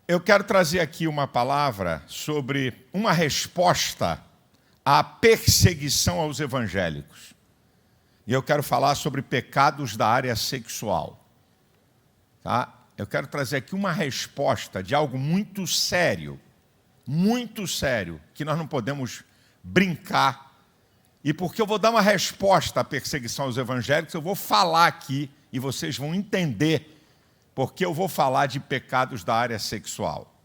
Eu quero trazer aqui uma palavra sobre uma resposta à perseguição aos evangélicos. E eu quero falar sobre pecados da área sexual. Tá? Eu quero trazer aqui uma resposta de algo muito sério, que nós não podemos brincar. E porque eu vou dar uma resposta à perseguição aos evangélicos, eu vou falar aqui e vocês vão entender porque eu vou falar de pecados da área sexual.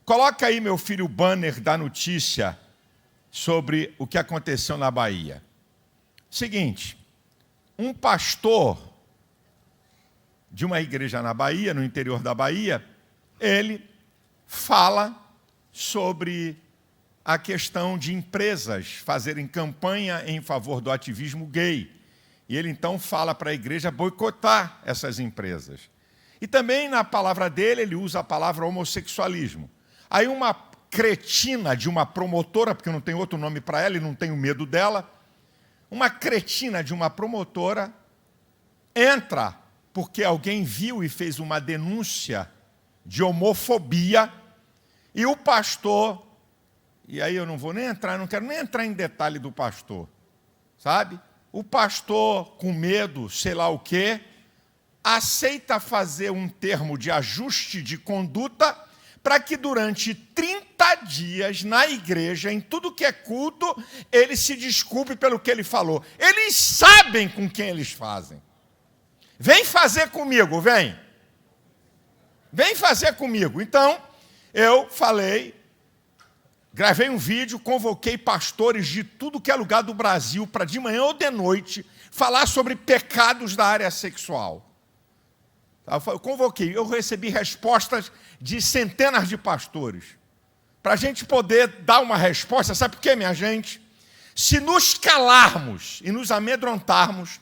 Coloca aí, meu filho, o banner da notícia sobre o que aconteceu na Bahia. Seguinte, um pastor de uma igreja na Bahia, no interior da Bahia, ele fala sobre a questão de empresas fazerem campanha em favor do ativismo gay. E ele então fala para a igreja boicotar essas empresas. E também na palavra dele, ele usa a palavra homossexualismo. Aí uma cretina de uma promotora, porque não tem outro nome para ela e não tenho medo dela, uma cretina de uma promotora entra porque alguém viu e fez uma denúncia de homofobia e o pastor, e aí eu não vou nem entrar, não quero nem entrar em detalhe do pastor, sabe? O pastor, com medo, sei lá o quê, aceita fazer um termo de ajuste de conduta para que durante 30 dias na igreja, em tudo que é culto, ele se desculpe pelo que ele falou. Eles sabem com quem eles fazem. Vem fazer comigo, vem. Vem fazer comigo. Então, eu falei, gravei um vídeo, convoquei pastores de tudo que é lugar do Brasil para de manhã ou de noite falar sobre pecados da área sexual. Eu convoquei, eu recebi respostas de centenas de pastores. Para a gente poder dar uma resposta, sabe por quê, minha gente? Se nos calarmos e nos amedrontarmos,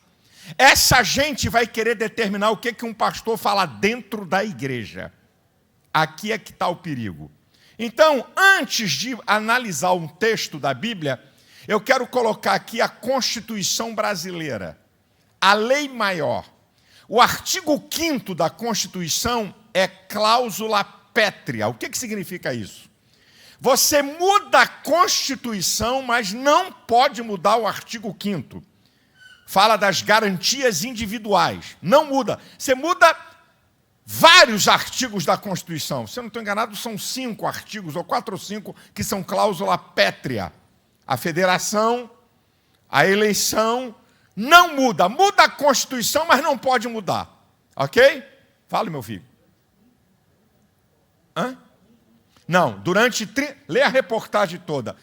essa gente vai querer determinar o que um pastor fala dentro da igreja. Aqui é que está o perigo. Então, antes de analisar um texto da Bíblia, eu quero colocar aqui a Constituição brasileira, a lei maior. O artigo 5º da Constituição é cláusula pétrea. O que significa isso? Você muda a Constituição, mas não pode mudar o artigo 5º. Fala das garantias individuais. Não muda. Você muda vários artigos da Constituição. Se eu não estou enganado, são 5 artigos, ou 4 ou 5, que são cláusula pétrea. A federação, a eleição, não muda. Muda a Constituição, mas não pode mudar. Ok? Fala, meu filho. Hã? Não, durante... Lê a reportagem toda.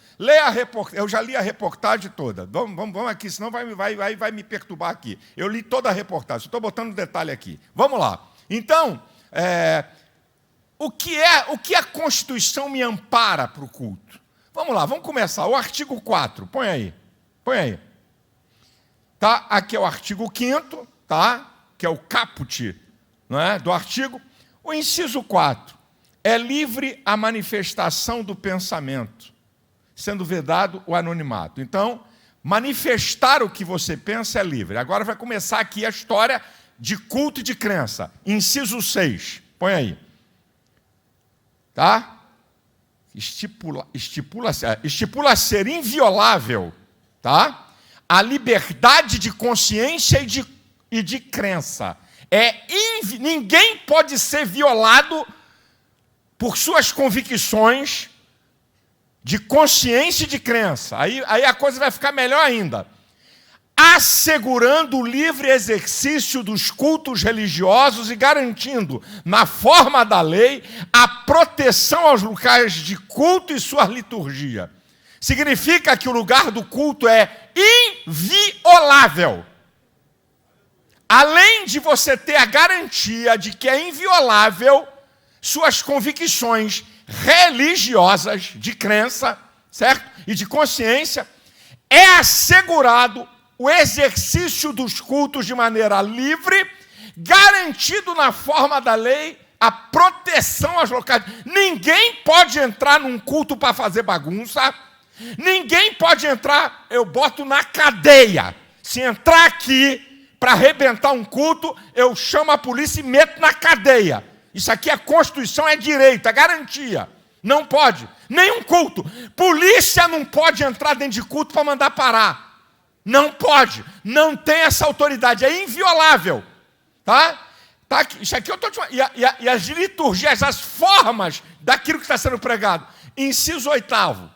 Eu já li a reportagem toda. Vamos aqui, senão vai me perturbar aqui. Eu li toda a reportagem, estou botando um detalhe aqui. Vamos lá. Então, o que a Constituição me ampara para o culto? Vamos lá, vamos começar. O artigo 4, põe aí. Tá? Aqui é o artigo 5º, tá? Que é o caput, não é? Do artigo. O inciso 4. É livre a manifestação do pensamento, sendo vedado o anonimato. Então, manifestar o que você pensa é livre. Agora vai começar aqui a história de culto e de crença. Inciso 6. Põe aí. Tá? Estipula ser inviolável, tá? A liberdade de consciência e de crença. Ninguém pode ser violado por suas convicções de consciência e de crença. Aí a coisa vai ficar melhor ainda. Assegurando o livre exercício dos cultos religiosos e garantindo, na forma da lei, a proteção aos locais de culto e sua liturgia. Significa que o lugar do culto é inviolável. Além de você ter a garantia de que é inviolável, suas convicções religiosas de crença, certo? E de consciência, é assegurado o exercício dos cultos de maneira livre, garantido na forma da lei a proteção aos locais. Ninguém pode entrar num culto para fazer bagunça. Ninguém pode entrar, eu boto na cadeia. Se entrar aqui para arrebentar um culto, eu chamo a polícia e meto na cadeia. Isso aqui é Constituição, é direito, é garantia. Não pode. Nenhum culto. Polícia não pode entrar dentro de culto para mandar parar. Não pode. Não tem essa autoridade. É inviolável. Tá? Tá aqui. Isso aqui eu estou te falando. E as liturgias, as formas daquilo que está sendo pregado. Inciso 8º.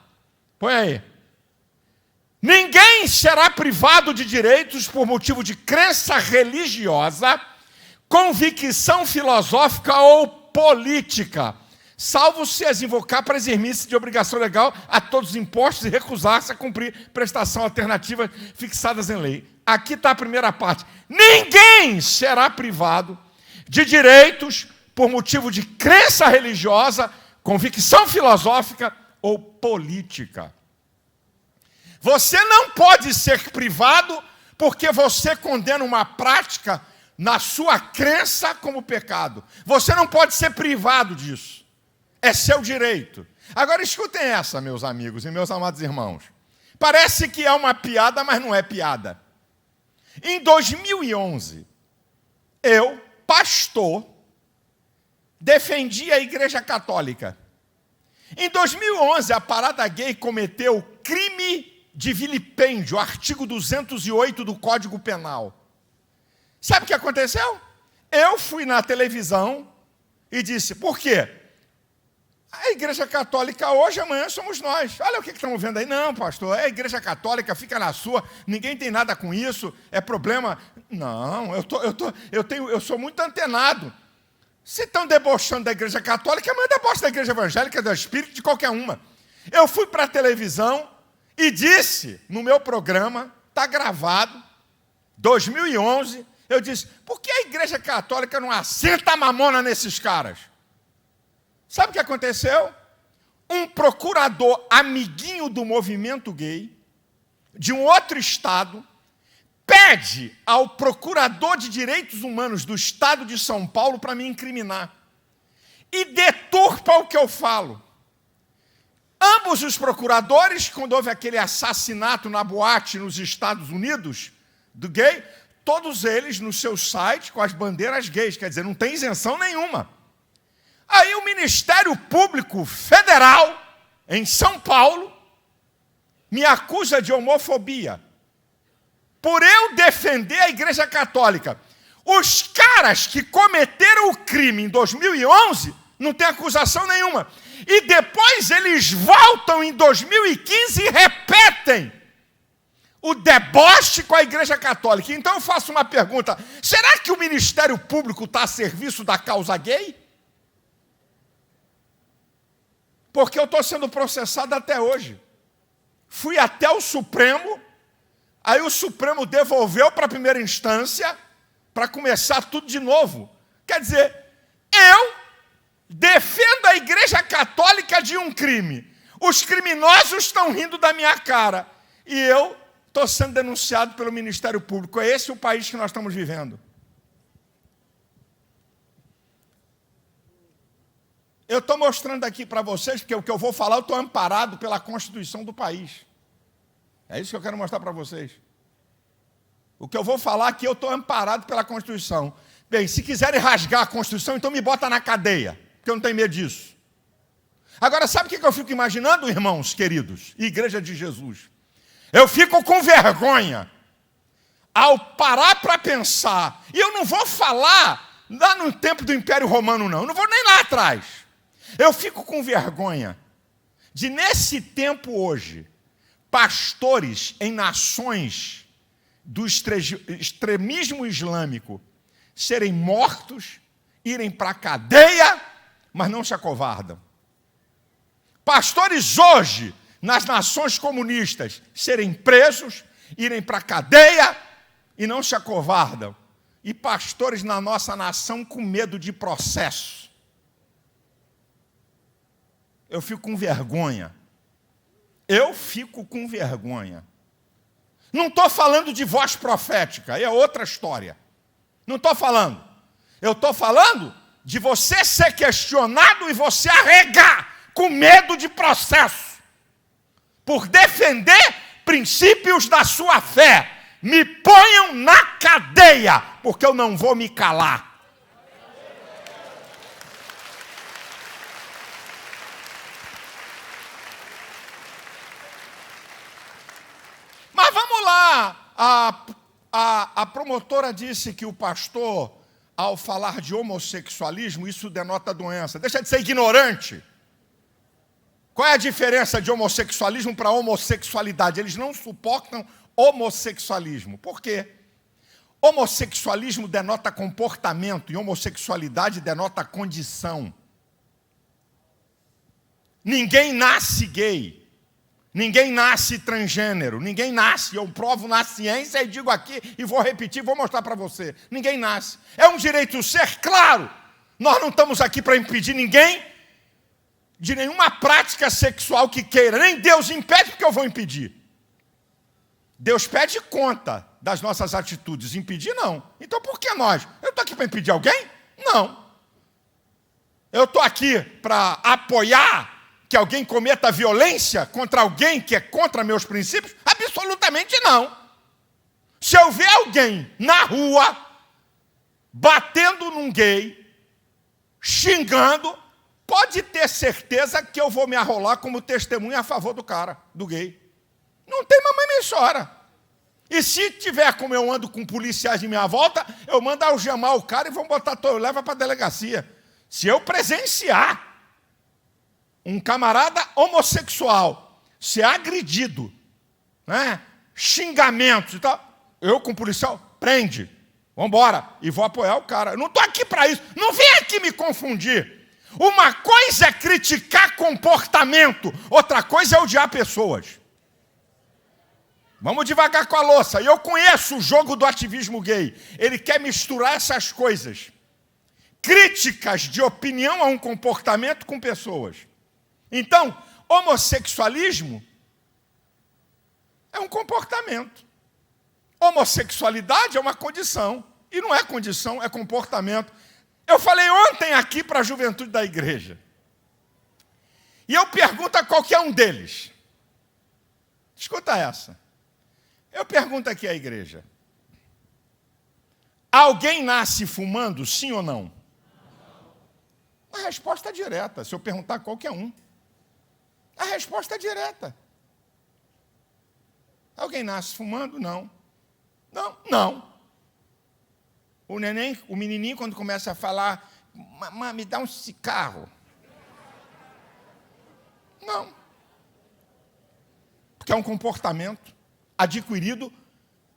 Põe aí. Ninguém será privado de direitos por motivo de crença religiosa, convicção filosófica ou política, salvo se as invocar para eximir-se de obrigação legal a todos os impostos e recusar-se a cumprir prestação alternativa fixadas em lei. Aqui está a primeira parte. Ninguém será privado de direitos por motivo de crença religiosa, convicção filosófica ou política. Você não pode ser privado porque você condena uma prática na sua crença como pecado. Você não pode ser privado disso. É seu direito. Agora escutem essa, meus amigos e meus amados irmãos. Parece que é uma piada, mas não é piada. Em 2011, eu, pastor, defendi a Igreja Católica. Em 2011, a Parada Gay cometeu crime de vilipêndio, artigo 208 do Código Penal. Sabe o que aconteceu? Eu fui na televisão e disse, por quê? A Igreja Católica hoje, amanhã somos nós. Olha o que estamos vendo aí. Não, pastor, é a Igreja Católica, fica na sua, ninguém tem nada com isso, é problema. Não, eu sou muito antenado. Se estão debochando da Igreja Católica, amanhã debocha da Igreja Evangélica, do Espírito, de qualquer uma. Eu fui para a televisão e disse, no meu programa, está gravado, 2011, eu disse, por que a Igreja Católica não assenta a mamona nesses caras? Sabe o que aconteceu? Um procurador amiguinho do movimento gay, de um outro estado, pede ao procurador de direitos humanos do estado de São Paulo para me incriminar. E deturpa o que eu falo. Ambos os procuradores, quando houve aquele assassinato na boate nos Estados Unidos, do gay, todos eles no seu site com as bandeiras gays, quer dizer, não tem isenção nenhuma. Aí o Ministério Público Federal, em São Paulo, me acusa de homofobia. Por eu defender a Igreja Católica. Os caras que cometeram o crime em 2011 não têm acusação nenhuma. E depois eles voltam em 2015 e repetem o deboche com a Igreja Católica. Então eu faço uma pergunta: será que o Ministério Público está a serviço da causa gay? Porque eu estou sendo processado até hoje. Fui até o Supremo, aí o Supremo devolveu para a primeira instância para começar tudo de novo. Quer dizer, eu defendo a Igreja Católica de um crime. Os criminosos estão rindo da minha cara. E eu estou sendo denunciado pelo Ministério Público. É esse o país que nós estamos vivendo. Eu estou mostrando aqui para vocês, porque o que eu vou falar, eu estou amparado pela Constituição do país. É isso que eu quero mostrar para vocês. O que eu vou falar aqui, eu estou amparado pela Constituição. Bem, se quiserem rasgar a Constituição, então me bota na cadeia, porque eu não tenho medo disso. Agora, sabe o que eu fico imaginando, irmãos queridos, Igreja de Jesus? Eu fico com vergonha ao parar para pensar. E eu não vou falar lá no tempo do Império Romano, não. Eu não vou nem lá atrás. Eu fico com vergonha de, nesse tempo hoje, pastores em nações do extremismo islâmico serem mortos, irem para a cadeia, mas não se acovardam. Pastores hoje, nas nações comunistas, serem presos, irem para a cadeia e não se acovardam. E pastores na nossa nação com medo de processo. Eu fico com vergonha. Eu fico com vergonha. Não estou falando de voz profética, é outra história. Não estou falando. Eu estou falando de você ser questionado e você arregar com medo de processo. Por defender princípios da sua fé. Me ponham na cadeia, porque eu não vou me calar. A promotora disse que o pastor, ao falar de homossexualismo, isso denota doença. Deixa de ser ignorante. Qual é a diferença de homossexualismo para homossexualidade? Eles não suportam homossexualismo. Por quê? Homossexualismo denota comportamento e homossexualidade denota condição. Ninguém nasce gay. Ninguém nasce transgênero. Ninguém nasce. Eu provo na ciência e digo aqui e vou repetir, vou mostrar para você. Ninguém nasce. É um direito ser, claro. Nós não estamos aqui para impedir ninguém de nenhuma prática sexual que queira. Nem Deus impede, porque eu vou impedir. Deus pede conta das nossas atitudes. Impedir, não. Então, por que nós? Eu estou aqui para impedir alguém? Não. Eu estou aqui para apoiar que alguém cometa violência contra alguém que é contra meus princípios? Absolutamente não. Se eu ver alguém na rua batendo num gay, xingando, pode ter certeza que eu vou me arrolar como testemunha a favor do cara, do gay. Não tem mamãe nem chora. E se tiver como eu ando com policiais em minha volta, eu mando algemar o cara e vão botar, leva para a delegacia. Se eu presenciar um camarada homossexual ser agredido, né, xingamentos e tal, eu com o policial, prende, vamos embora, e vou apoiar o cara. Eu não estou aqui para isso, não vem aqui me confundir. Uma coisa é criticar comportamento, outra coisa é odiar pessoas. Vamos devagar com a louça. E eu conheço o jogo do ativismo gay. Ele quer misturar essas coisas. Críticas de opinião a um comportamento com pessoas. Então, homossexualismo é um comportamento. Homossexualidade é uma condição. E não é condição, é comportamento. Eu falei ontem aqui para a juventude da igreja. E eu pergunto a qualquer um deles. Escuta essa. Eu pergunto aqui à igreja. Alguém nasce fumando, sim ou não? A resposta é direta. Se eu perguntar a qualquer um, a resposta é direta. Alguém nasce fumando? Não. Não, não. O menininho, quando começa a falar, mamãe, me dá um cigarro. Não. Porque é um comportamento adquirido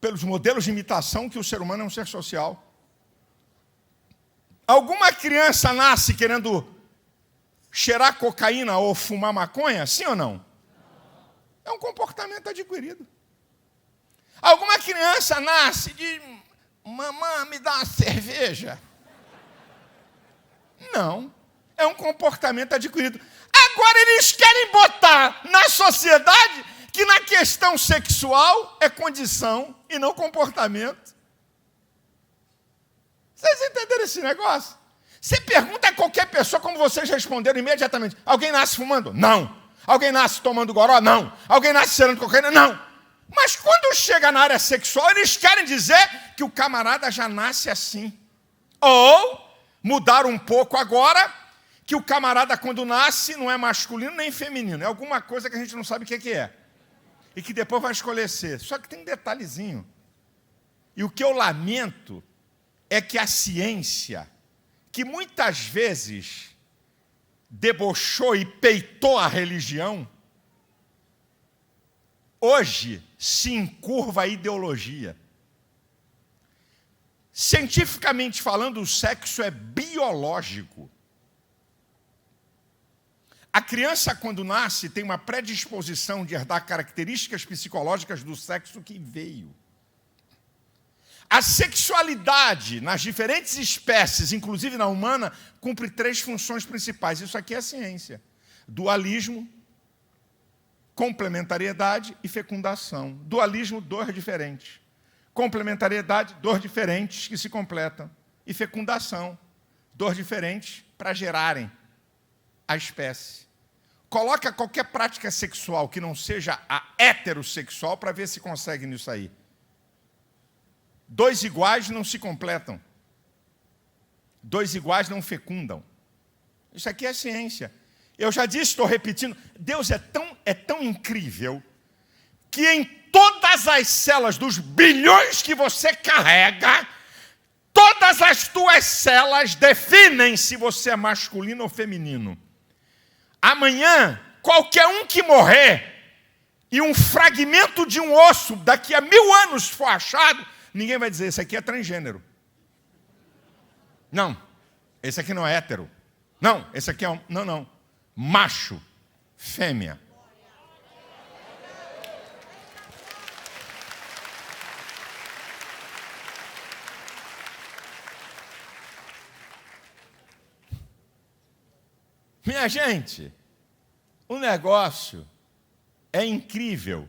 pelos modelos de imitação que o ser humano é um ser social. Alguma criança nasce querendo cheirar cocaína ou fumar maconha? Sim ou não? É um comportamento adquirido. Alguma criança nasce e diz, mamãe, me dá uma cerveja? Não. É um comportamento adquirido. Agora eles querem botar na sociedade que na questão sexual é condição e não comportamento. Vocês entenderam esse negócio? Você pergunta a qualquer pessoa, como vocês responderam imediatamente. Alguém nasce fumando? Não. Alguém nasce tomando goró? Não. Alguém nasce cheirando cocaína? Não. Mas quando chega na área sexual, eles querem dizer que o camarada já nasce assim. Ou mudar um pouco agora, que o camarada quando nasce não é masculino nem feminino. É alguma coisa que a gente não sabe o que é. E que depois vai escolher ser. Só que tem um detalhezinho. E o que eu lamento é que a ciência, que muitas vezes debochou e peitou a religião, hoje se encurva a ideologia. Cientificamente falando, o sexo é biológico. A criança, quando nasce, tem uma predisposição de herdar características psicológicas do sexo que veio. A sexualidade, nas diferentes espécies, inclusive na humana, cumpre 3 funções principais. Isso aqui é a ciência. Dualismo, complementariedade e fecundação. Dualismo, 2 diferentes. Complementariedade, 2 diferentes que se completam. E fecundação, 2 diferentes para gerarem a espécie. Coloca qualquer prática sexual que não seja a heterossexual para ver se consegue nisso aí. 2 iguais não se completam. 2 iguais não fecundam. Isso aqui é ciência. Eu já disse, estou repetindo, Deus é tão incrível que em todas as células dos bilhões que você carrega, todas as tuas células definem se você é masculino ou feminino. Amanhã, qualquer um que morrer e um fragmento de um osso daqui a 1000 anos for achado, ninguém vai dizer, esse aqui é transgênero. Não, esse aqui não é hétero. Não, esse aqui é um... Não. Macho, fêmea. Minha gente, o negócio é incrível.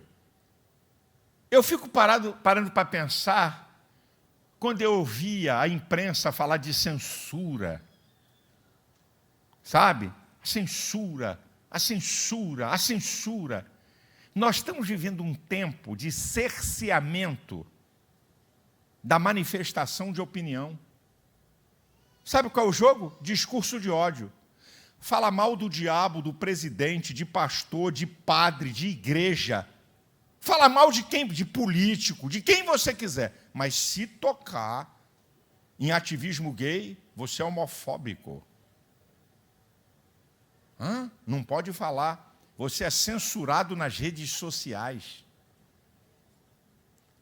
Eu fico parando para pensar quando eu ouvia a imprensa falar de censura. Sabe? A censura. Nós estamos vivendo um tempo de cerceamento da manifestação de opinião. Sabe qual é o jogo? Discurso de ódio. Fala mal do diabo, do presidente, de pastor, de padre, de igreja. Fala mal de quem? De político, de quem você quiser. Mas se tocar em ativismo gay, você é homofóbico. Não pode falar. Você é censurado nas redes sociais.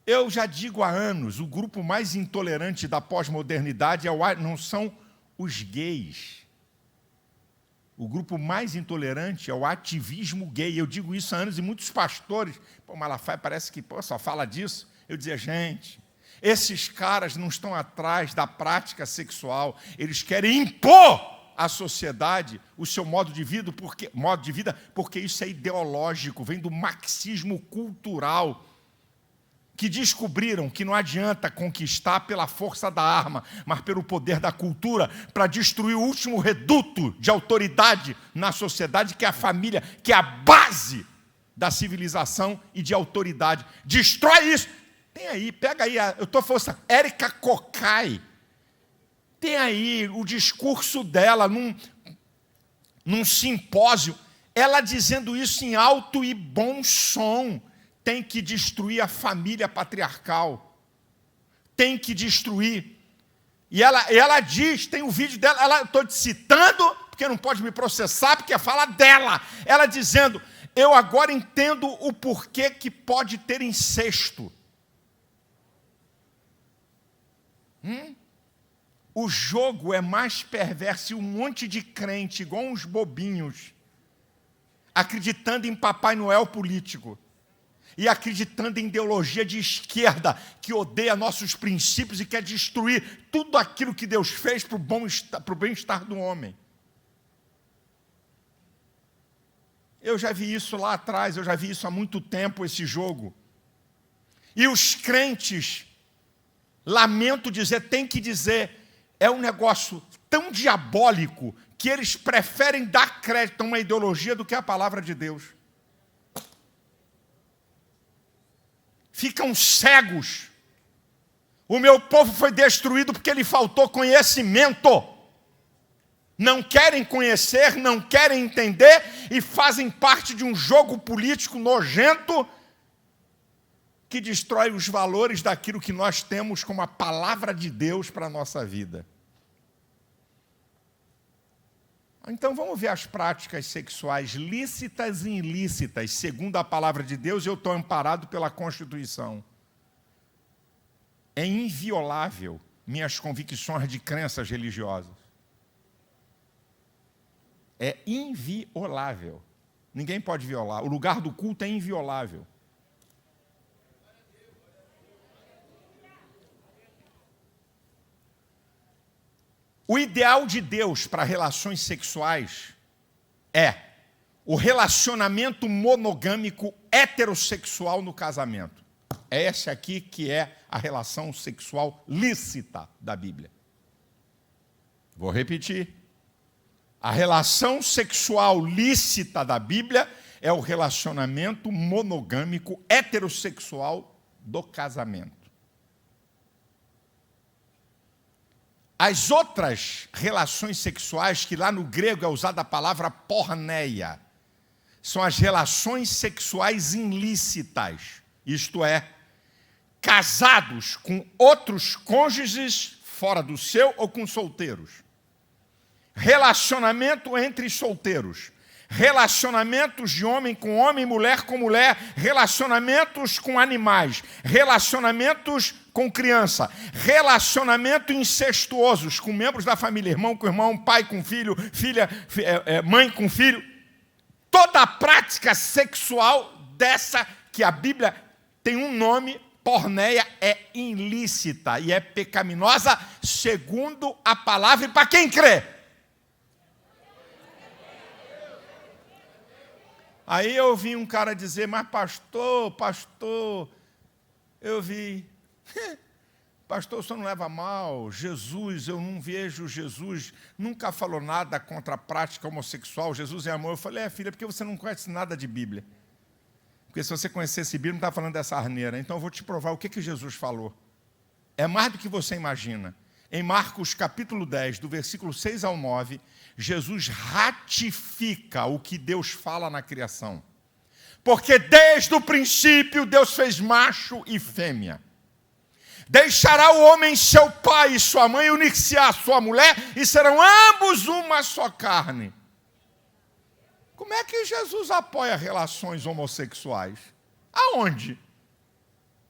Eu já digo há anos, o grupo mais intolerante da pós-modernidade não são os gays. O grupo mais intolerante é o ativismo gay. Eu digo isso há anos e muitos pastores... Malafaia parece que só fala disso. Eu dizia, gente, esses caras não estão atrás da prática sexual. Eles querem impor à sociedade o seu modo de vida, porque isso é ideológico, vem do marxismo cultural, que descobriram que não adianta conquistar pela força da arma, mas pelo poder da cultura, para destruir o último reduto de autoridade na sociedade, que é a família, que é a base da civilização e de autoridade. Destrói isso. Tem aí, pega aí, eu estou falando, Érica Cocai, tem aí o discurso dela num simpósio, ela dizendo isso em alto e bom som. Tem que destruir a família patriarcal. Tem que destruir. E ela diz, tem um vídeo dela, estou te citando, porque não pode me processar, porque fala dela. Ela dizendo, eu agora entendo o porquê que pode ter incesto. O jogo é mais perverso e um monte de crente, igual uns bobinhos, acreditando em Papai Noel político. E acreditando em ideologia de esquerda, que odeia nossos princípios e quer destruir tudo aquilo que Deus fez para o bem-estar do homem. Eu já vi isso lá atrás, eu já vi isso há muito tempo, esse jogo. E os crentes, lamento dizer, tem que dizer, é um negócio tão diabólico que eles preferem dar crédito a uma ideologia do que a palavra de Deus. Ficam cegos. O meu povo foi destruído porque lhe faltou conhecimento. Não querem conhecer, não querem entender e fazem parte de um jogo político nojento que destrói os valores daquilo que nós temos como a palavra de Deus para a nossa vida. Então vamos ver as práticas sexuais lícitas e ilícitas, segundo a palavra de Deus, eu estou amparado pela Constituição. É inviolável minhas convicções de crenças religiosas. É inviolável. Ninguém pode violar. O lugar do culto é inviolável. O ideal de Deus para relações sexuais é o relacionamento monogâmico heterossexual no casamento. É essa aqui que é a relação sexual lícita da Bíblia. Vou repetir. A relação sexual lícita da Bíblia é o relacionamento monogâmico heterossexual do casamento. As outras relações sexuais, que lá no grego é usada a palavra porneia, são as relações sexuais ilícitas. isto é, casados com outros cônjuges fora do seu ou com solteiros. Relacionamento entre solteiros. Relacionamentos de homem com homem, mulher com mulher, relacionamentos com animais, relacionamentos com criança, relacionamento incestuosos com membros da família, irmão com irmão, pai com filho, filha, mãe com filho. Toda a prática sexual dessa que a Bíblia tem um nome, porneia, é ilícita e é pecaminosa segundo a palavra e para quem crê. Aí eu vi um cara dizer, mas pastor, eu vi. Pastor, o senhor não leva mal, Jesus, eu não vejo Jesus, nunca falou nada contra a prática homossexual, Jesus é amor. Eu falei, filha, porque você não conhece nada de Bíblia. Porque se você conhecesse Bíblia, não está falando dessa arneira. Então eu vou te provar o que Jesus falou. É mais do que você imagina. Em Marcos capítulo 10, do versículo 6 ao 9, Jesus ratifica o que Deus fala na criação. Porque desde o princípio Deus fez macho e fêmea. Deixará o homem seu pai e sua mãe, unir-se-á à sua mulher, e serão ambos uma só carne. Como é que Jesus apoia relações homossexuais? Aonde?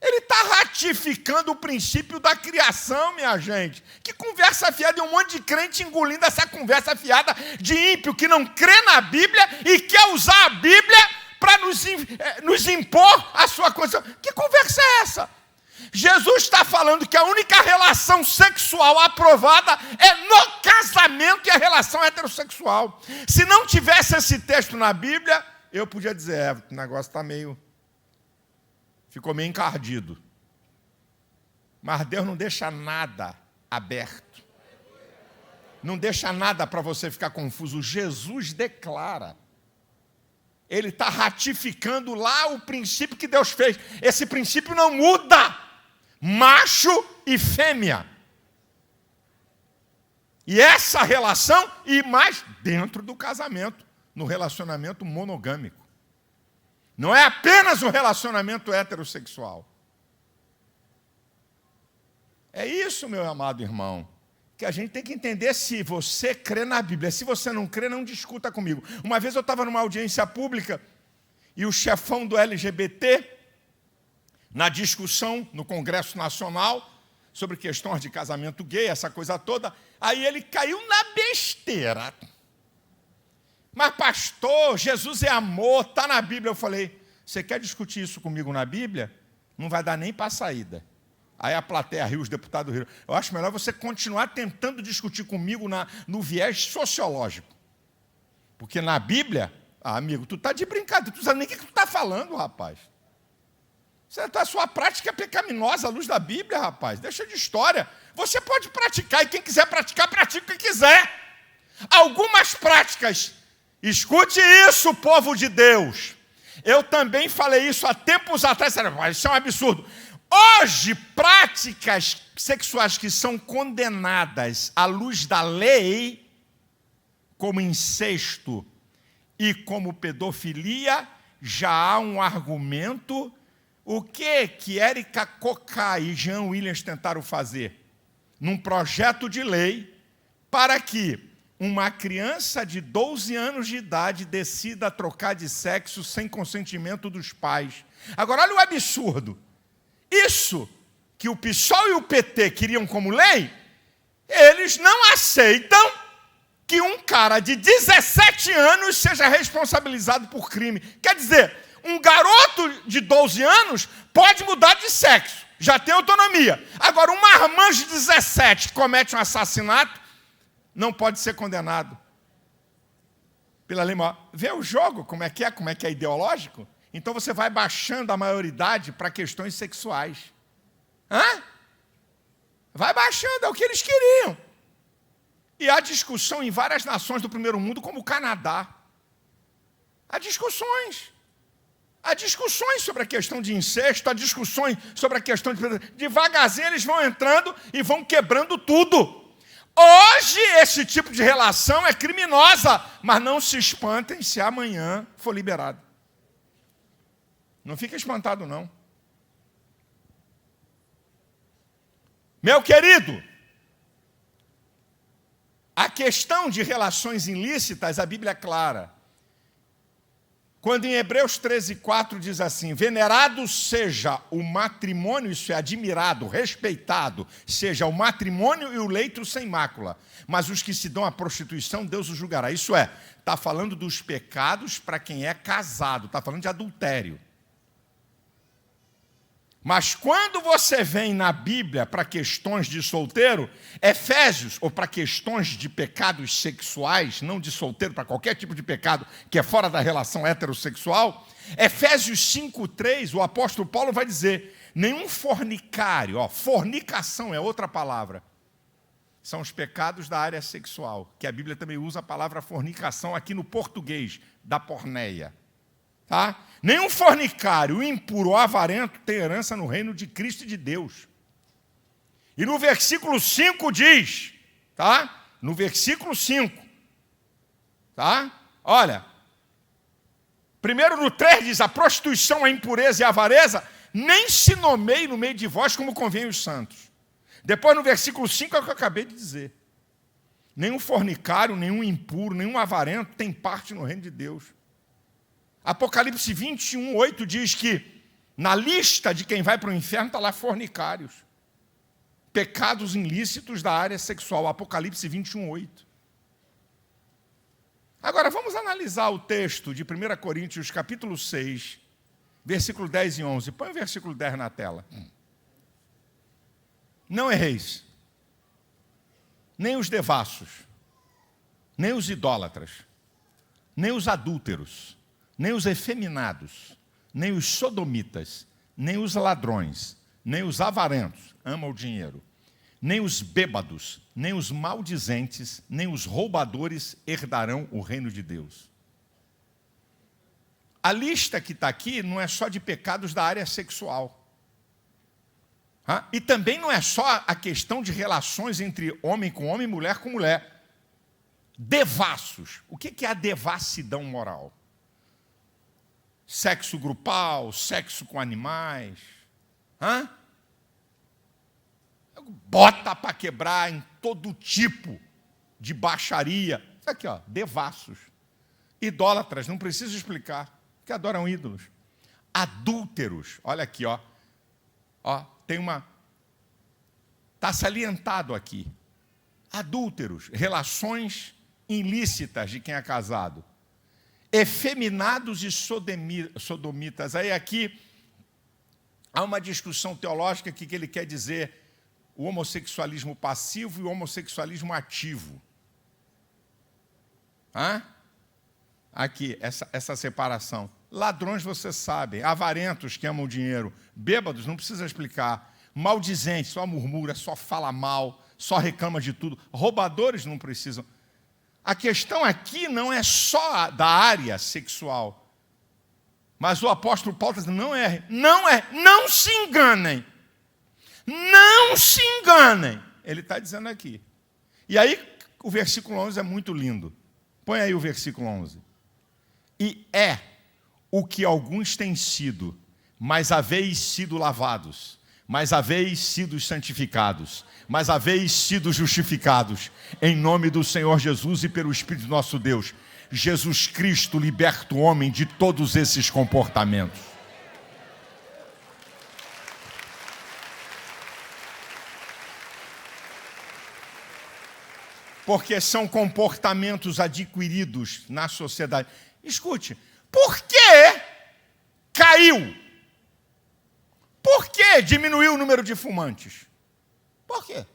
Ele está ratificando o princípio da criação, minha gente. Que conversa fiada, e um monte de crente engolindo essa conversa fiada de ímpio que não crê na Bíblia e quer usar a Bíblia para nos impor a sua condição. Que conversa é essa? Jesus está falando que a única relação sexual aprovada é no casamento e a relação heterossexual. Se não tivesse esse texto na Bíblia, eu podia dizer, o negócio está ficou meio encardido. Mas Deus não deixa nada aberto. Não deixa nada para você ficar confuso. Jesus declara. Ele está ratificando lá o princípio que Deus fez. Esse princípio não muda. Macho e fêmea. E essa relação, e mais dentro do casamento, no relacionamento monogâmico. Não é apenas um relacionamento heterossexual. É isso, meu amado irmão, que a gente tem que entender se você crê na Bíblia. Se você não crê, não discuta comigo. Uma vez eu estava numa audiência pública e o chefão do LGBT, na discussão no Congresso Nacional, sobre questões de casamento gay, essa coisa toda, aí ele caiu na besteira. Mas pastor, Jesus é amor, está na Bíblia. Eu falei, você quer discutir isso comigo na Bíblia? Não vai dar nem para a saída. Aí a plateia riu, os deputados riram. Eu acho melhor você continuar tentando discutir comigo no viés sociológico. Porque na Bíblia, amigo, tu está de brincadeira, tu não sabe nem o que tu está falando, rapaz. A sua prática é pecaminosa à luz da Bíblia, rapaz. Deixa de história. Você pode praticar, e quem quiser praticar, pratica o que quiser. Algumas práticas, escute isso, povo de Deus. Eu também falei isso há tempos atrás. Isso é um absurdo. Hoje, práticas sexuais que são condenadas à luz da lei, como incesto e como pedofilia, já há um argumento. O que Érica Cocá e Jean Williams tentaram fazer? Num projeto de lei para que uma criança de 12 anos de idade decida trocar de sexo sem consentimento dos pais. Agora, olha o absurdo. Isso que o PSOL e o PT queriam como lei, eles não aceitam que um cara de 17 anos seja responsabilizado por crime. Quer dizer, um garoto de 12 anos pode mudar de sexo, já tem autonomia. Agora, um marmanjo de 17 que comete um assassinato, não pode ser condenado pela lei maior. Vê o jogo, como é que é ideológico? Então você vai baixando a maioridade para questões sexuais. Vai baixando, é o que eles queriam. E há discussão em várias nações do primeiro mundo, como o Canadá. Há discussões sobre a questão de incesto, há discussões sobre a questão de... Devagarzinho eles vão entrando e vão quebrando tudo. Hoje esse tipo de relação é criminosa, mas não se espantem se amanhã for liberado. Não fica espantado, não. Meu querido, a questão de relações ilícitas, a Bíblia é clara. Quando em Hebreus 13:4 diz assim: venerado seja o matrimônio, isso é admirado, respeitado, seja o matrimônio e o leito sem mácula, mas os que se dão à prostituição, Deus os julgará. Isso é, está falando dos pecados para quem é casado, está falando de adultério. Mas quando você vem na Bíblia para questões de solteiro, Efésios, ou para questões de pecados sexuais, não de solteiro, para qualquer tipo de pecado que é fora da relação heterossexual, Efésios 5:3, o apóstolo Paulo vai dizer: nenhum fornicário, fornicação é outra palavra, são os pecados da área sexual, que a Bíblia também usa a palavra fornicação aqui no português, da porneia. Tá? Nenhum fornicário, impuro ou avarento tem herança no reino de Cristo e de Deus. E no versículo 5 diz, tá? No versículo 5, tá? Olha, primeiro no 3 diz: a prostituição, a impureza e a avareza nem se nomeiem no meio de vós como convém os santos. Depois no versículo 5 é o que eu acabei de dizer: nenhum fornicário, nenhum impuro, nenhum avarento tem parte no reino de Deus. Apocalipse 21:8 diz que na lista de quem vai para o inferno está lá fornicários, pecados ilícitos da área sexual. Apocalipse 21:8. Agora vamos analisar o texto de 1 Coríntios capítulo 6, versículo 10 e 11. Põe o versículo 10 na tela. Não erreis, nem os devassos, nem os idólatras, nem os adúlteros, nem os efeminados, nem os sodomitas, nem os ladrões, nem os avarentos, amam o dinheiro, nem os bêbados, nem os maldizentes, nem os roubadores herdarão o reino de Deus. A lista que está aqui não é só de pecados da área sexual. E também não é só a questão de relações entre homem com homem, mulher com mulher. Devassos. O que é a devassidão moral? Sexo grupal, sexo com animais. Bota para quebrar em todo tipo de baixaria. Isso aqui, devassos. Idólatras, não preciso explicar, que adoram ídolos. Adúlteros, olha aqui, tem uma... Está salientado aqui. Adúlteros, relações ilícitas de quem é casado. Efeminados e sodomitas. Aí aqui há uma discussão teológica que ele quer dizer o homossexualismo passivo e o homossexualismo ativo. Aqui, essa separação. Ladrões, vocês sabem. Avarentos, que amam o dinheiro. Bêbados, não precisa explicar. Maldizentes, só murmura, só fala mal, só reclama de tudo. Roubadores, não precisam. A questão aqui não é só da área sexual. Mas o apóstolo Paulo está dizendo: não se enganem. Não se enganem. Ele está dizendo aqui. E aí, o versículo 11 é muito lindo. Põe aí o versículo 11. E é o que alguns têm sido, mas haveis sido lavados, mas haveis sido santificados, mas haveis sido justificados, em nome do Senhor Jesus e pelo Espírito nosso Deus. Jesus Cristo liberta o homem de todos esses comportamentos. Porque são comportamentos adquiridos na sociedade. Escute, por que caiu? Por que diminuiu o número de fumantes? Por quê?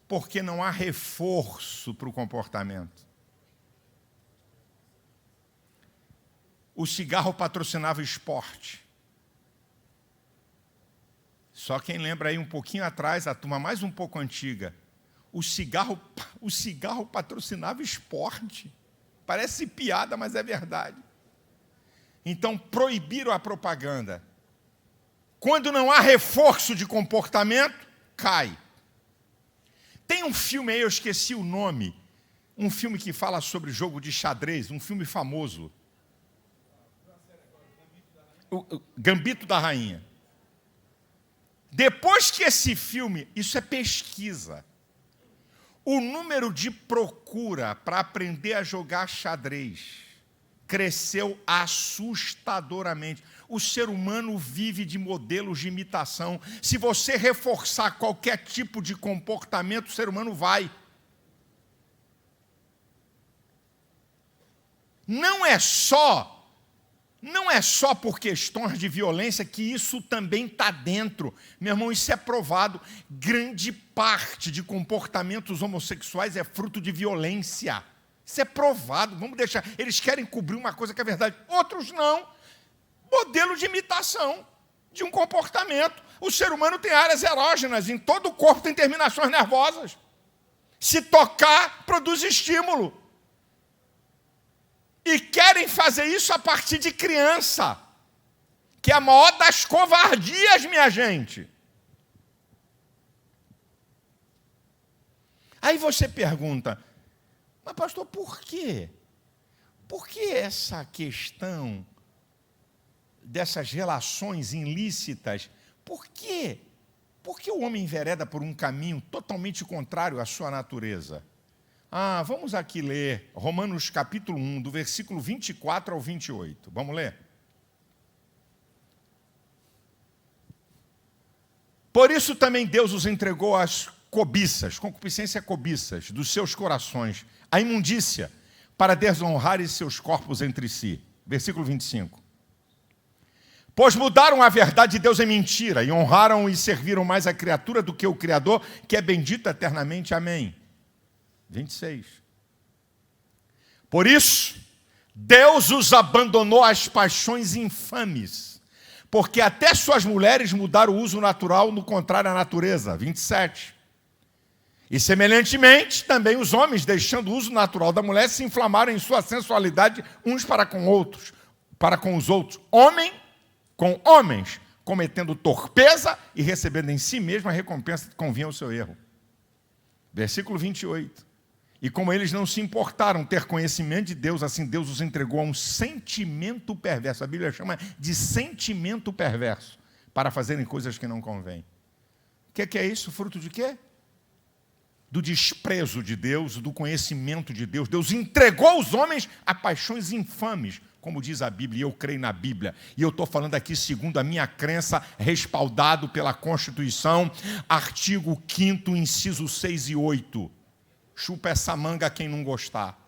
Porque não há reforço para o comportamento. O cigarro patrocinava o esporte. Só quem lembra aí um pouquinho atrás, a turma mais um pouco antiga, o cigarro patrocinava esporte. Parece piada, mas é verdade. Então, proibiram a propaganda. Quando não há reforço de comportamento, cai. Tem um filme aí, eu esqueci o nome, um filme que fala sobre jogo de xadrez, um filme famoso. O Gambito da Rainha. Depois que esse filme, isso é pesquisa, o número de procura para aprender a jogar xadrez cresceu assustadoramente. O ser humano vive de modelos de imitação. Se você reforçar qualquer tipo de comportamento, o ser humano vai. Não é só por questões de violência que isso também está dentro. Meu irmão, isso é provado. Grande parte de comportamentos homossexuais é fruto de violência. Isso é provado. Vamos deixar. Eles querem cobrir uma coisa que é verdade. Outros não. Modelo de imitação de um comportamento. O ser humano tem áreas erógenas. Em todo o corpo tem terminações nervosas. Se tocar, produz estímulo. E querem fazer isso a partir de criança, que é a maior das covardias, minha gente. Aí você pergunta, mas pastor, por quê? Por que essa questão dessas relações ilícitas, por quê? Por que o homem envereda por um caminho totalmente contrário à sua natureza? Vamos aqui ler Romanos capítulo 1, do versículo 24 ao 28. Vamos ler? Por isso também Deus os entregou às cobiças, concupiscência cobiças, dos seus corações, a imundícia, para desonrarem seus corpos entre si. Versículo 25. Pois mudaram a verdade de Deus em mentira, e honraram e serviram mais a criatura do que o Criador, que é bendito eternamente. Amém. 26. Por isso, Deus os abandonou às paixões infames, porque até suas mulheres mudaram o uso natural no contrário à natureza. 27. E semelhantemente, também os homens, deixando o uso natural da mulher, se inflamaram em sua sensualidade uns para com os outros, homem com homens, cometendo torpeza e recebendo em si mesmo a recompensa que convinha ao seu erro. Versículo 28. E como eles não se importaram ter conhecimento de Deus, assim Deus os entregou a um sentimento perverso. A Bíblia chama de sentimento perverso, para fazerem coisas que não convêm. O que é isso? Fruto de quê? Do desprezo de Deus, do conhecimento de Deus. Deus entregou os homens a paixões infames, como diz a Bíblia, e eu creio na Bíblia. E eu estou falando aqui segundo a minha crença, respaldado pela Constituição, artigo 5º, inciso 6 e 8. Chupa essa manga quem não gostar.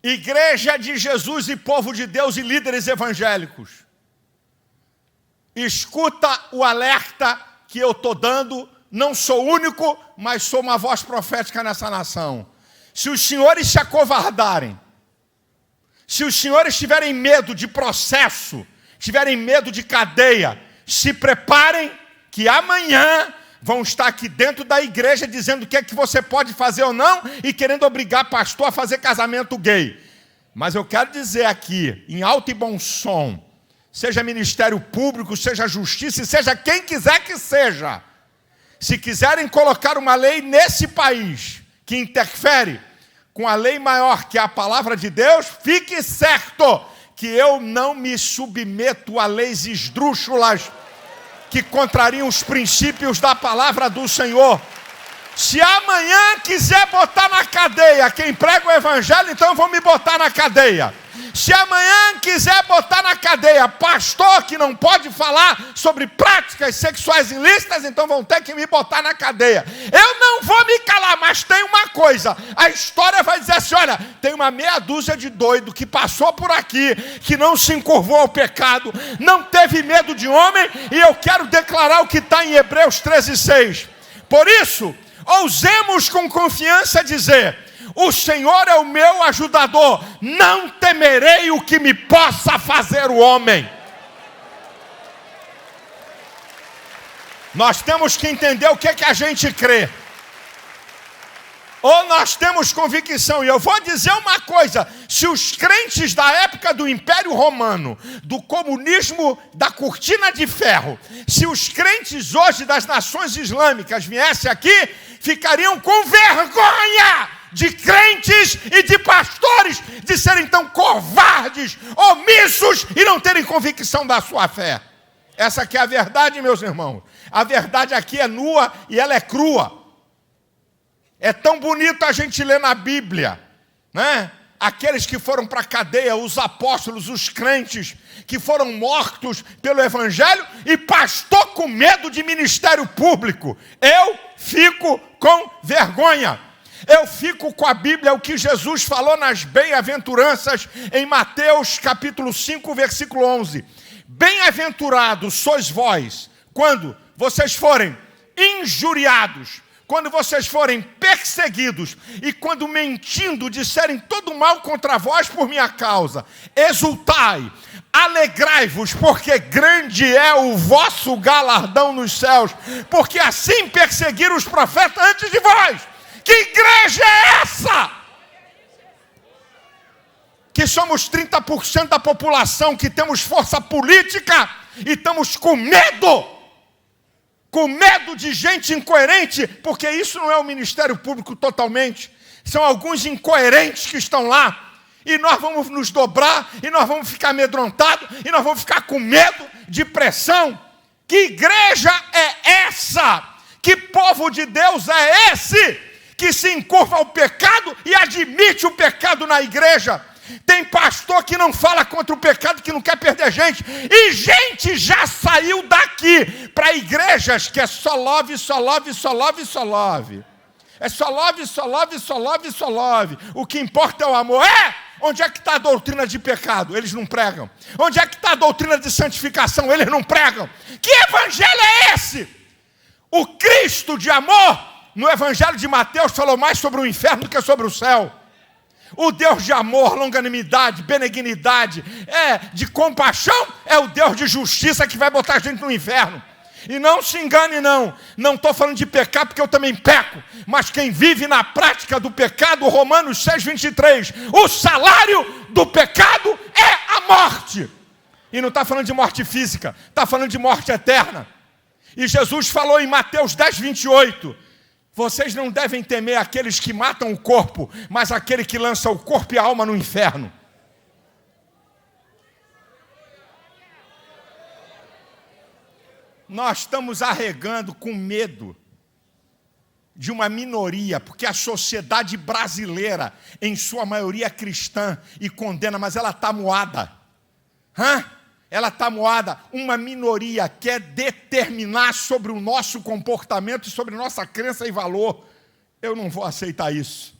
Igreja de Jesus e povo de Deus e líderes evangélicos, escuta o alerta que eu estou dando. Não sou único, mas sou uma voz profética nessa nação. Se os senhores se acovardarem, se os senhores tiverem medo de processo, tiverem medo de cadeia, se preparem que amanhã vão estar aqui dentro da igreja dizendo o que é que você pode fazer ou não e querendo obrigar pastor a fazer casamento gay. Mas eu quero dizer aqui, em alto e bom som, seja Ministério Público, seja Justiça, seja quem quiser que seja, se quiserem colocar uma lei nesse país que interfere com a lei maior, que é a palavra de Deus, fique certo que eu não me submeto a leis esdrúxulas que contrariam os princípios da palavra do Senhor. Se amanhã quiser botar na cadeia quem prega o evangelho, então vão me botar na cadeia. Se amanhã quiser botar na cadeia pastor que não pode falar sobre práticas sexuais ilícitas, então vão ter que me botar na cadeia. Eu não vou me calar, mas tem uma coisa, a história vai dizer assim, olha, tem uma meia dúzia de doido que passou por aqui, que não se encurvou ao pecado, não teve medo de homem, e eu quero declarar o que está em Hebreus 13:6. Por isso, ousemos com confiança dizer: o Senhor é o meu ajudador, não temerei o que me possa fazer o homem. Nós temos que entender o que é que a gente crê. Ou nós temos convicção, e eu vou dizer uma coisa: se os crentes da época do Império Romano, do comunismo, da cortina de ferro, se os crentes hoje das nações islâmicas viessem aqui, ficariam com vergonha de crentes e de pastores, de serem tão covardes, omissos e não terem convicção da sua fé. Essa aqui é a verdade, meus irmãos. A verdade aqui é nua e ela é crua. É tão bonito a gente ler na Bíblia, né? Aqueles que foram para a cadeia, os apóstolos, os crentes, que foram mortos pelo Evangelho, e pastor com medo de ministério público. Eu fico com vergonha. Eu fico com a Bíblia, o que Jesus falou nas bem-aventuranças em Mateus capítulo 5, versículo 11. Bem-aventurados sois vós, quando vocês forem injuriados, quando vocês forem perseguidos e quando mentindo disserem todo mal contra vós por minha causa. Exultai, alegrai-vos, porque grande é o vosso galardão nos céus, porque assim perseguiram os profetas antes de vós. Que igreja é essa? Que somos 30% da população, que temos força política e estamos com medo de gente incoerente, porque isso não é o ministério público totalmente, são alguns incoerentes que estão lá, e nós vamos nos dobrar, e nós vamos ficar amedrontados, e nós vamos ficar com medo de pressão. Que igreja é essa? Que povo de Deus é esse que se encurva ao pecado e admite o pecado na igreja? Tem pastor que não fala contra o pecado, que não quer perder gente. E gente já saiu daqui para igrejas que é só love, só love, só love, só love. É só love, só love, só love, só love. O que importa é o amor. Onde é que está a doutrina de pecado? Eles não pregam. Onde é que está a doutrina de santificação? Eles não pregam. Que evangelho é esse? O Cristo de amor, no evangelho de Mateus, falou mais sobre o inferno do que sobre o céu. O Deus de amor, longanimidade, benignidade, de compaixão, é o Deus de justiça que vai botar a gente no inferno. E não se engane, não estou falando de pecar porque eu também peco, mas quem vive na prática do pecado, Romanos 6, 23, o salário do pecado é a morte. E não está falando de morte física, está falando de morte eterna. E Jesus falou em Mateus 10, 28, vocês não devem temer aqueles que matam o corpo, mas aquele que lança o corpo e a alma no inferno. Nós estamos arregando com medo de uma minoria, porque a sociedade brasileira, em sua maioria é cristã e condena, mas ela está moada. Ela está moada. Uma minoria quer determinar sobre o nosso comportamento e sobre nossa crença e valor. Eu não vou aceitar isso.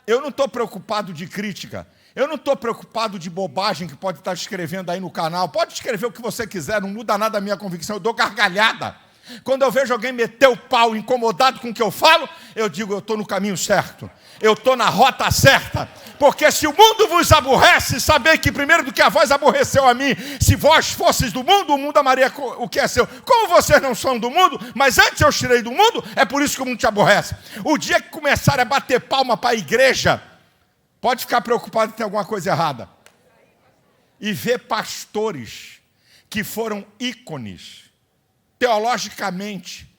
Eu não estou preocupado de crítica. Eu não estou preocupado de bobagem que pode estar escrevendo aí no canal. Pode escrever o que você quiser, não muda nada a minha convicção. Eu dou gargalhada. Quando eu vejo alguém meter o pau incomodado com o que eu falo, eu digo, eu estou no caminho certo. Eu estou na rota certa. Porque se o mundo vos aborrece, sabei que primeiro do que a vós aborreceu a mim. Se vós fosseis do mundo, o mundo amaria o que é seu. Como vocês não são do mundo, mas antes eu os tirei do mundo, é por isso que o mundo te aborrece. O dia que começarem a bater palma para a igreja, pode ficar preocupado que tem alguma coisa errada. E ver pastores que foram ícones, teologicamente.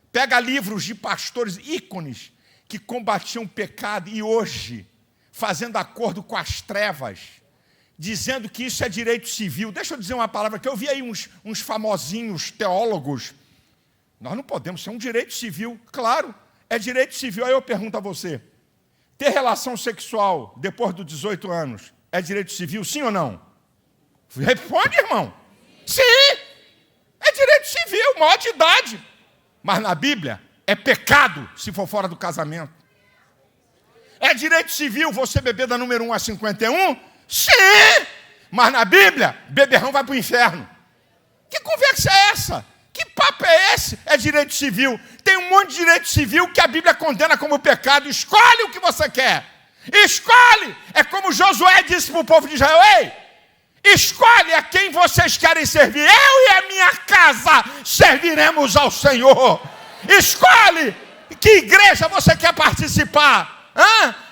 Pega livros de pastores ícones que combatiam o pecado e hoje, fazendo acordo com as trevas, dizendo que isso é direito civil. Deixa eu dizer uma palavra, que eu vi aí uns famosinhos teólogos. Nós não podemos ser um direito civil. Claro, é direito civil. Aí eu pergunto a você, ter relação sexual depois dos 18 anos é direito civil, sim ou não? Responde, irmão. Sim, é direito civil, maior de idade. Mas na Bíblia é pecado se for fora do casamento. É direito civil você beber da número 1 a 51? Sim! Mas na Bíblia, beberrão vai para o inferno. Que conversa é essa? Que papo é esse? É direito civil. Tem um monte de direito civil que a Bíblia condena como pecado. Escolhe o que você quer. Escolhe! É como Josué disse para o povo de Israel, ei, escolhe a quem vocês querem servir. Eu e a minha casa serviremos ao Senhor. Escolhe Que igreja você quer participar?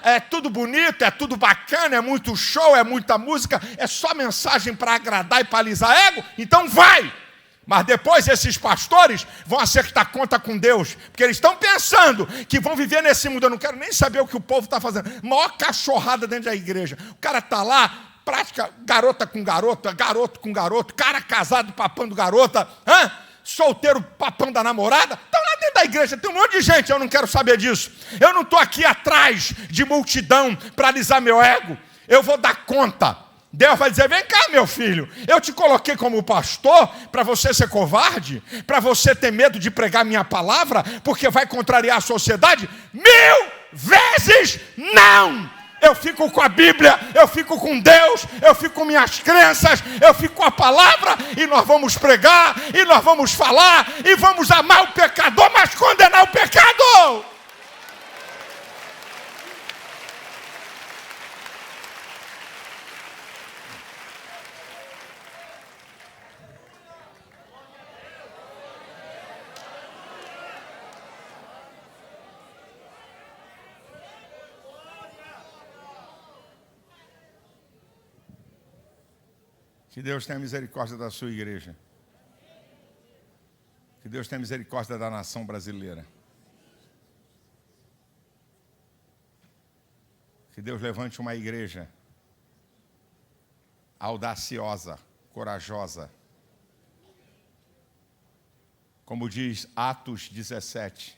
É tudo bonito, é tudo bacana, é muito show, é muita música, é só mensagem para agradar e para alisar ego? Então vai! Mas depois esses pastores vão acertar conta com Deus, porque eles estão pensando que vão viver nesse mundo. Eu não quero nem saber o que o povo está fazendo. Maior cachorrada dentro da igreja. O cara está lá, prática garota com garota, garoto com garoto, cara casado papando garota, solteiro papando da namorada. Estão lá dentro da igreja, tem um monte de gente, eu não quero saber disso. Eu não estou aqui atrás de multidão para alisar meu ego. Eu vou dar conta. Deus vai dizer, vem cá, meu filho, eu te coloquei como pastor para você ser covarde, para você ter medo de pregar minha palavra, porque vai contrariar a sociedade? 1000 vezes não! Eu fico com a Bíblia, eu fico com Deus, eu fico com minhas crenças, eu fico com a palavra, e nós vamos pregar, e nós vamos falar, e vamos amar o pecador, mas condenar o pecado! Que Deus tenha misericórdia da sua igreja. Que Deus tenha misericórdia da nação brasileira. Que Deus levante uma igreja audaciosa, corajosa. Como diz Atos 17,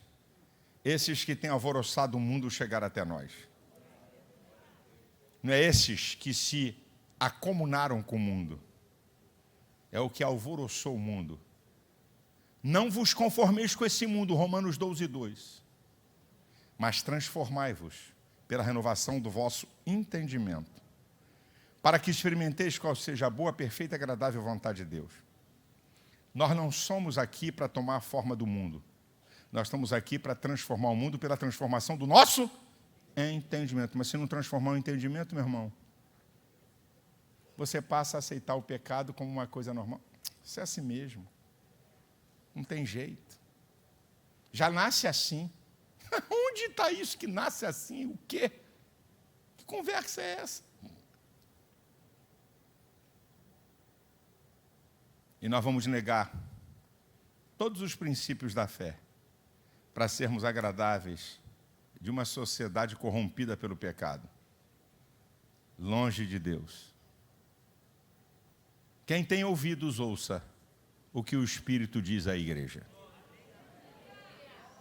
esses que têm alvoroçado o mundo chegaram até nós. Não é esses que se acomunaram com o mundo. É o que alvoroçou o mundo. Não vos conformeis com esse mundo, Romanos 12, 2. Mas transformai-vos pela renovação do vosso entendimento, para que experimenteis qual seja a boa, perfeita e agradável vontade de Deus. Nós não somos aqui para tomar a forma do mundo. Nós estamos aqui para transformar o mundo pela transformação do nosso entendimento. Mas se não transformar o entendimento, meu irmão, você passa a aceitar o pecado como uma coisa normal. Isso é assim mesmo. Não tem jeito. Já nasce assim. Onde está isso que nasce assim? O quê? Que conversa é essa? E nós vamos negar todos os princípios da fé para sermos agradáveis de uma sociedade corrompida pelo pecado, longe de Deus. Quem tem ouvidos, ouça o que o Espírito diz à igreja.